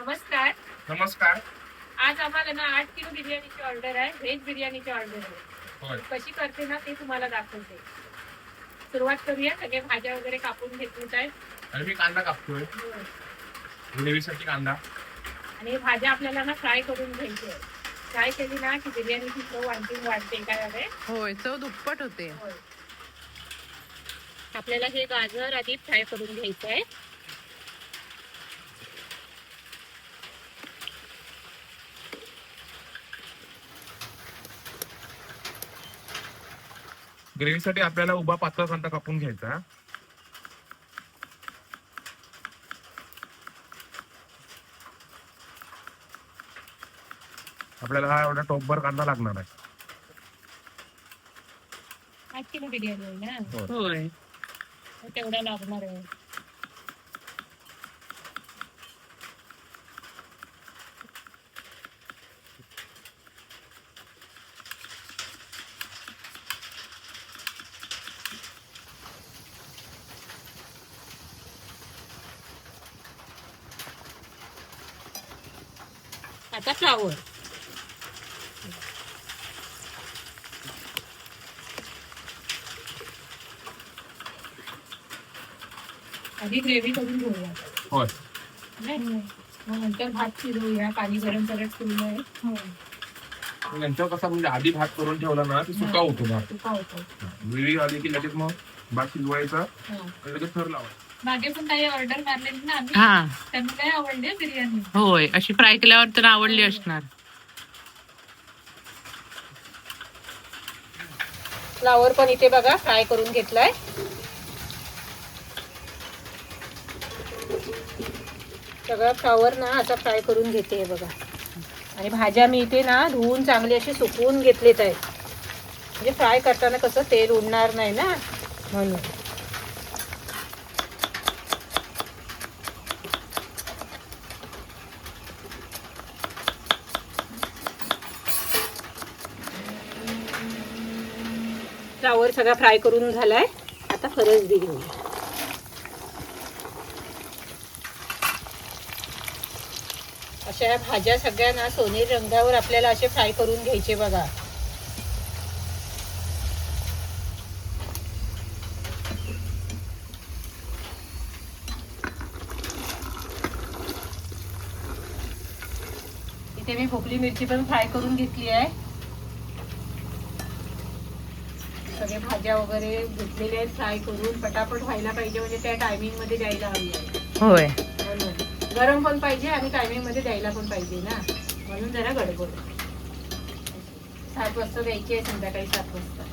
नमस्कार. नमस्कार. आज आम्हाला ना 8 किलो बिर्याणीची ऑर्डर आहे. व्हेज बिर्याणीची ऑर्डर आहे. होय. कशी करते ना ते तुम्हाला दाखवते. सुरुवात करूया. सगळे भाज्या वगैरे कापून घेतलीच आहेत. आणि मी कांदा कापतोय ग्रेव्हीसाठी कांदा. आणि भाज्या आपल्याला ना फ्राय करून घ्यायची आहे. फ्राय केली ना की बिर्याणीची चव आणखी वाढते. काय आहे? होय, चव दुप्पट होते. होय. आपल्याला हे गाजर आधी फ्राय करून घ्यायचं आहे. ग्रेव्हीसाठी आपल्याला उभा पातळ कांदा कापून घ्यायचा. आपल्याला हा एवढा टोपभर कांदा लागणार आहे. 8 किलो बिर्याणी आहे ना, होय. तेवढा लागणार आहे. आता फ्लावर. आधी ग्रेव्ही करून घेऊया. होय. मग नंतर भात शिजवूया. पाणी गरम करत ठेवलंय. नंतर कसं म्हणजे आधी भात करून ठेवला ना ते सुका होतो भात. तुका होतो. ग्रेव्ही आली की लगेच मग भात शिजवायचा आणि लगेच थर लावायचा. मागे पण काही ऑर्डर मारलेली ना आम्ही. हा, त्यांना काय आवडली बिर्याणी. होय. अशी फ्राय केल्यावर तर आवडली असणार. फ्लावर पण इथे बघा फ्राय करून घेतलाय. सगळं फ्लावर ना आता फ्राय करून घेते बघा. आणि भाज्या मी इथे ना धुवून चांगली अशी सुकवून घेतलेत आहेत. म्हणजे फ्राय करताना कसं तेल उडणार नाही ना म्हणून. फ्लावर सगळा फ्राय करून झालाय. आता फरस बी घेऊया. अशा या भाज्या सगळ्या ना सोनेरी रंगावर आपल्याला असे फ्राय करून घ्यायचे बघा. इथे मी भोपळी मिरची पण फ्राय करून घेतली आहे. सगळे भाज्या वगैरे घेतलेले आहेत फ्राय करून. पटापट व्हायला पाहिजे म्हणजे त्या टायमिंग मध्ये द्यायला हवी आहे. होय. म्हणून गरम पण पाहिजे आणि टायमिंग मध्ये द्यायला पण पाहिजे ना, म्हणून जरा गडबड. 7 वाजता द्यायची आहे, संध्याकाळी 7 वाजता.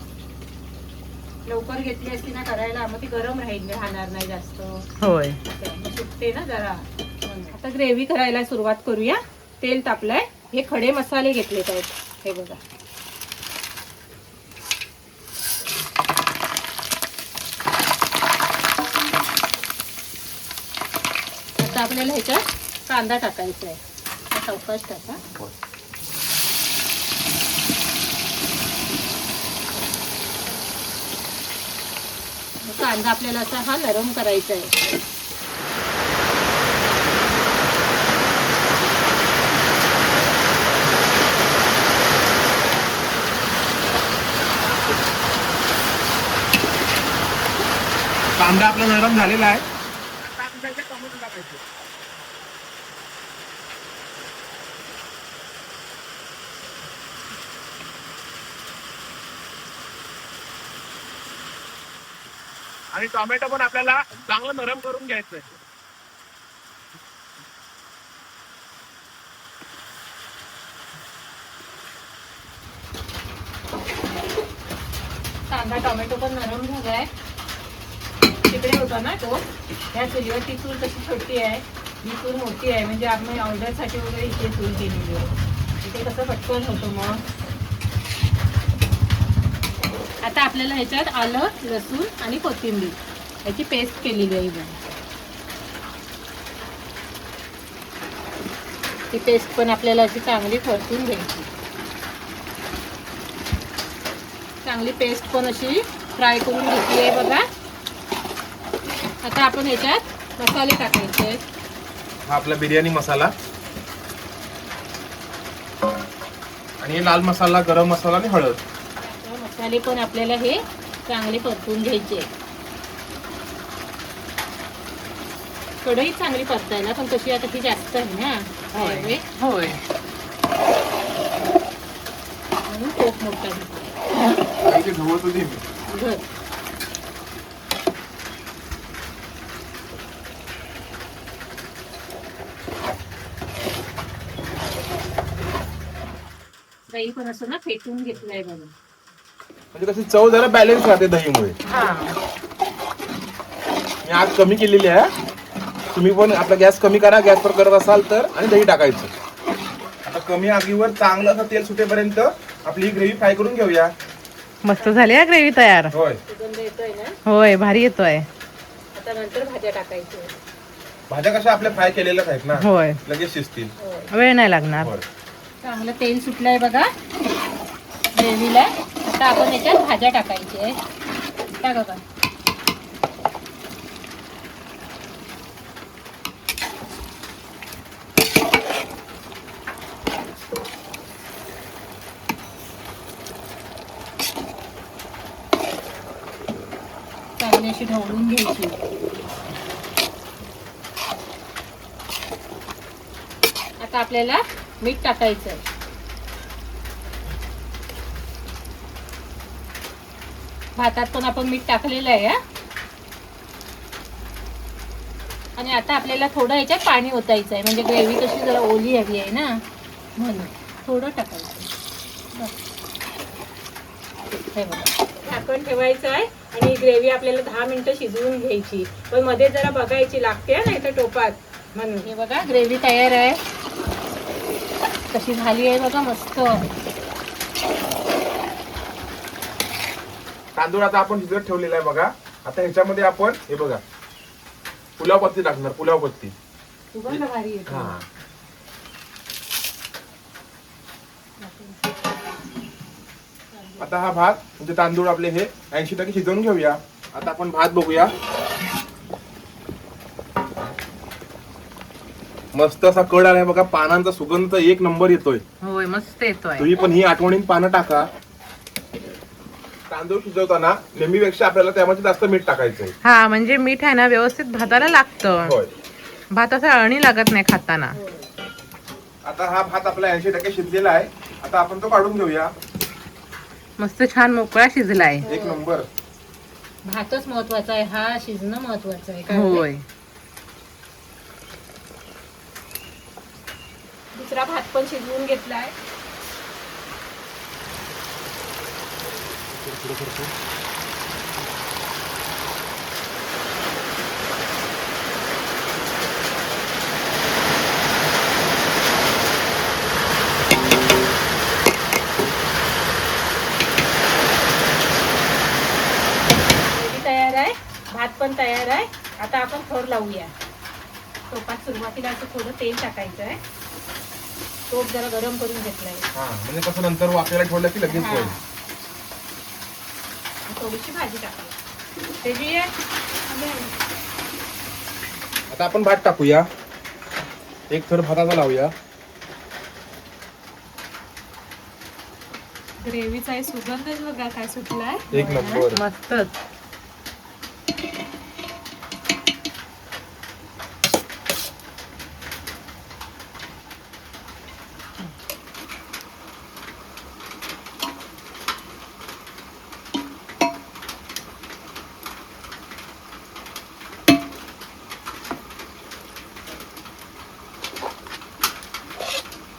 लवकर घेतली असती ना करायला मग ती गरम राहणार नाही जास्त. होय. सुटते ना जरा. आता ग्रेव्ही करायला सुरुवात करूया. तेल तापलंय. हे खडे मसाले घेतलेत आहेत. हे बघा. आता आपल्याला ह्याच्यात कांदा टाकायचा आहे. सावकाश टाका. कांदा आपल्याला असा हा नरम करायचा आहे. कांदा आपला नरम झालेला आहे. आणि टोमॅटो पण आपल्याला चांगलं नरम करून घ्यायचंय. कांदा टोमॅटो पण नरम झालाय. तिकडे होता ना तो. ह्या चुलीवर ती चूल कशी छोटी आहे, ही चूल मोठी आहे. म्हणजे आम्ही ऑर्डरसाठी वगैरे इथे चूल केलेली आहे. इथे कसं पटकन होतं. मग आता आपल्याला ह्याच्यात आलं, लसूण आणि कोथिंबीर याची पेस्ट केलेली आहे. ती पेस्ट पण आपल्याला अशी चांगली परतून घ्यायची. चांगली पेस्ट पण अशी फ्राय करून घेतली आहे बघा. आता आपण याच्यात मसाले टाकायचे आहेत. हा आपला बिर्याणी मसाला. आणि लाल मसाला, गरम मसाला आणि हळद. मसाले पण आपल्याला हे चांगले परतून घ्यायचे. कढई चांगली परतायला, पण कशी आता ती जास्त आहे ना होय होय. म्हणून खूप मोठा घेतला. काही ते ढवळत होती मी. घर दही पण असं ना फेटून घेतलंय बघा. म्हणजे कशी चव जरा बॅलन्स राहते दहीमुळे. मी आज कमी केलेली आहे. तुम्ही पण आपला गॅस कमी करा, गॅसवर करत असाल तर, आणि दही टाकायचं. आता कमी आगीवर चांगलं असं तेल सुटेपर्यंत आपली ही ग्रेव्ही फ्राय करून घेऊया. मस्त झाली हा ग्रेव्ही तयार. होय, सुगंध येतोय ना. होय भारी येतोय. आता नंतर भाज्या टाकायच्या. भाज्या कशा आपल्या फ्राय केलेल्याच आहेत ना, होय लगेच शिजतील. वेळ नाही लागणार. होय. चांगलं तेल सुटलंय बघा ग्रेव्हीला. आता आपण याच्यात भाज्या टाकायची आहे. टाका बघा. चांगली अशी ढवळून घ्यायची. आता आपल्याला मीठ टाकायचं आहे. भातात पण आपण मीठ टाकलेलं आहे. आणि आता आपल्याला थोडं याच्यात पाणी ओतायचं आहे, म्हणजे ग्रेव्ही कशी जरा ओली हवी आहे ना, म्हणून थोडं टाकायचं. हे बघा, झाकण ठेवायचं आहे आणि ग्रेव्ही आपल्याला 10 मिनिटं शिजवून घ्यायची. पण मध्ये जरा बघायची लागते नाही तर टोपात, म्हणून. हे बघा ग्रेव्ही तयार आहे. कशी झाली आहे बघा, मस्त. तांदूळ आता आपण शिजत ठेवलेला आहे बघा. आता ह्याच्यामध्ये आपण हे बघा पुलाव पत्ती टाकणार. पुलाव पत्ती सुगंध भारी येतो. हा. आता हा भात म्हणजे तांदूळ आपले हे 80% शिजवून घेऊया. आता आपण भात बघूया. मस्त असा कड आलाय बघा. पानांचा सुगंध एक नंबर येतोय. होय मस्त येतोय. तुम्ही पण ही आठवणीन पानं टाका. तांदूळ शिजवताना नेहमीपेक्षा आपल्याला त्यामध्ये जास्त मीठ टाकायचंय. हा म्हणजे मीठ आहे ना व्यवस्थित भाताला लागतं. होय. भात असा अळणी लागत नाही खाताना. आता हा भात आपला 80% शिजलेला आहे. आता आपण तो काढून घेऊया. मस्त छान मोकळा शिजलाय. एक नंबर. भातच महत्वाचा आहे, हा शिजणं महत्वाचं आहे. काय होय. दुसरा भात पण शिजवून घेतलाय. तयार आहे, भात पण तयार आहे. आता आपण थर लावूया. टोपात सुरुवातीला असं थोडं तेल टाकायचं आहे. टोप जरा गरम करून घेतलाय. हा म्हणजे कसं नंतर वाफेला ठेवलं की लगेच होईल. थोडीशी भाजी टाकली. आता आपण भात टाकूया. एक थर भाताचा लावूया. ग्रेव्हीचा सुगंधच बघा काय सुटलाय. एक नंबर. मस्तच.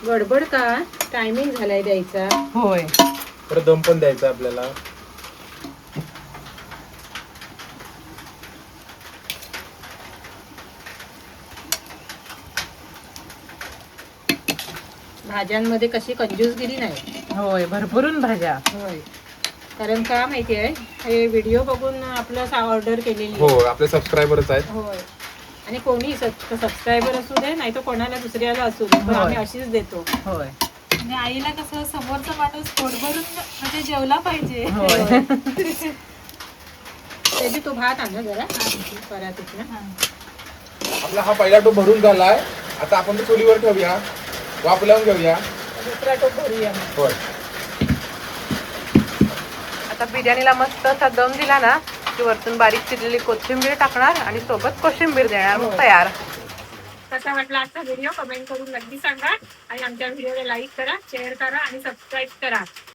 गडबड का? टायमिंग झालाय द्यायचा. होय. परत दम पण द्यायचा आपल्याला. भाज्यांमध्ये कशी कंजूसगिरी नाही. होय भरभरून भाज्या. होय. कारण का माहितीये, हे व्हिडिओ बघून आपलं ऑर्डर केलेली हो, आपले सबस्क्रायबरच आहेत. होय. आणि कोणी सबस्क्रायबर असू दे नाही तर कोणाला दुसऱ्याला असू दे, पण आम्ही अशीच देतो. होय. म्हणजे आईला कसं समोरचा माणूस पोट भरून म्हणजे जेवला पाहिजे. होय. त्याची तो भात आणला जरा परातीतला. आपला हा पहिला टोप भरून झालाय. आता आपण तो चुलीवर ठेवूया. वाफ लावून घेऊया. दुसरा टोप भरूया मग. होय. आता बिर्याणीला मस्त असा दम दिला ना की वरतून बारीक चिरलेली कोथिंबीर टाकणार आणि सोबत कोशिंबीर देणार, मग तयार. कसा वाटला आजचा व्हिडिओ कमेंट करून नक्की सांगा आणि आमच्या व्हिडिओला लाईक करा, शेअर करा आणि सबस्क्राईब करा.